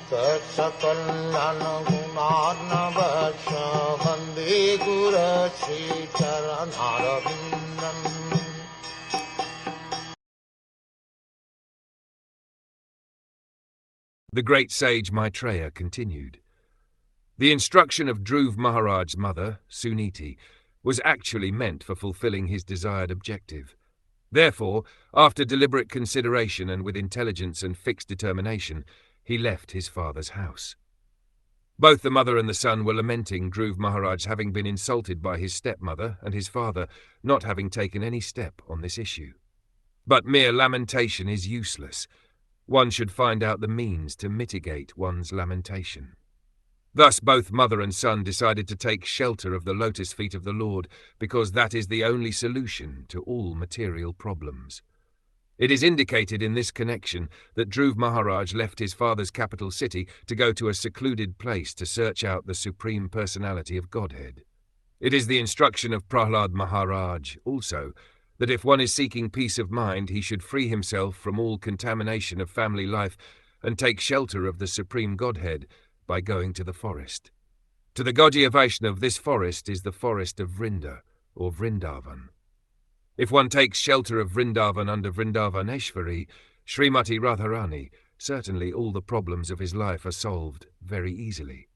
Saksakalyan gunarnavasya Vande Guru Sri Charanaravindan. The great sage Maitreya continued. The instruction of Dhruva Maharaj's mother, Suniti, was actually meant for fulfilling his desired objective. Therefore, after deliberate consideration and with intelligence and fixed determination, he left his father's house. Both the mother and the son were lamenting Dhruva Maharaj having been insulted by his stepmother and his father not having taken any step on this issue. But mere lamentation is useless. One should find out the means to mitigate one's lamentation. Thus both mother and son decided to take shelter of the lotus feet of the Lord, because that is the only solution to all material problems. It is indicated in this connection that Dhruva Maharaj left his father's capital city to go to a secluded place to search out the Supreme Personality of Godhead. It is the instruction of Prahlad Maharaj also that if one is seeking peace of mind, he should free himself from all contamination of family life and take shelter of the Supreme Godhead by going to the forest. To the Gaudiya Vaishnav, this forest is the forest of Vrinda, or Vrindavan. If one takes shelter of Vrindavan under Vrindavaneshwari, Srimati Radharani, certainly all the problems of his life are solved very easily.